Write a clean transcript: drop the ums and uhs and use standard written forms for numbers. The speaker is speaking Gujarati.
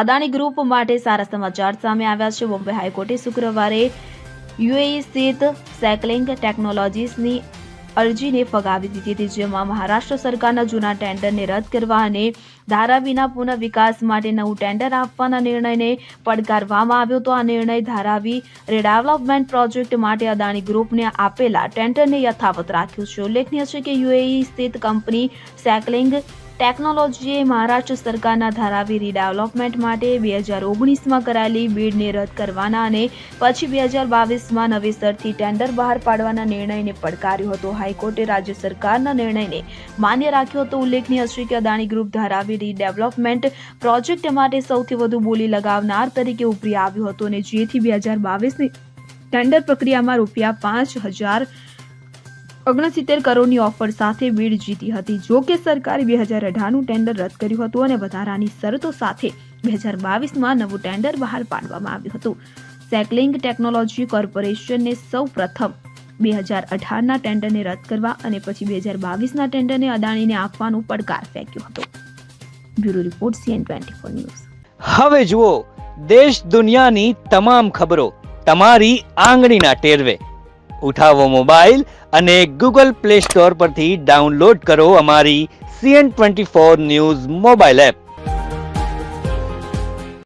અદાણી ગ્રુપ માટે સારા સમાચાર સામે આવ્યા છે। બોમ્બે હાઈકોર્ટે શુક્રવારે યુએઈ સ્થિત સાયકલિંગ ટેકનોલોજીસની અરજીને ફગાવી દીધી હતી, જેમાં મહારાષ્ટ્ર સરકારના જૂના ટેન્ડરને રદ કરવા અને ધારાવીના પુનઃ વિકાસ માટે નવું ટેન્ડર આપવાના નિર્ણયને પડકારવામાં આવ્યો હતો। આ નિર્ણય ધારાવી રીડેવલપમેન્ટ પ્રોજેક્ટ માટે અદાણી ગ્રુપને આપેલા ટેન્ડરને યથાવત રાખ્યું છે। ઉલ્લેખનીય છે કે યુએઈ સ્થિત કંપની સાયકલિંગ ટેકનોલોજીએ મહારાષ્ટ્ર સરકારના ધારાવી રીડેવલપમેન્ટ માટે 2019માં કરાયેલી બીડને રદ કરવાના અને પછી 2022માં નવેસરથી ટેન્ડર બહાર પાડવાના નિર્ણયને પડકાર્યો હતો। હાઈકોર્ટે રાજ્ય સરકારના નિર્ણયને માન્ય રાખ્યો હતો। ઉલ્લેખનીય છે કે Adani group Dharavi redevelopment project માટે સૌથી વધુ બોલી લગાવનાર તરીકે ઉભરી આવ્યું હતું અને જેથી 2022ની ટેન્ડર પ્રક્રિયામાં ₹5,069 કરોડની ઓફર સાથે બીડ જીતી હતી। જો કે સરકારે 2018નું ટેન્ડર રદ કર્યું હતું અને વધારાની શરતો સાથે 2022માં નવું ટેન્ડર બહાર પાડવામાં આવ્યું હતું। સાયકલિંગ ટેકનોલોજી કોર્પોરેશનને સૌ પ્રથમ 2018ના ટેન્ડરને રદ કરવા અને પછી 2022ના ટેન્ડરને અદાણીને આપવાનો પડકાર ફેંક્યો હતો। Bureau report CN24 news. હવે જુઓ દેશ દુનિયાની તમામ ખબરો તમારી આંગળીના ટેરવે। ઉઠાવો મોબાઈલ અને Google Play Store પરથી ડાઉનલોડ કરો અમારી CN24 ન્યૂઝ મોબાઈલ એપ।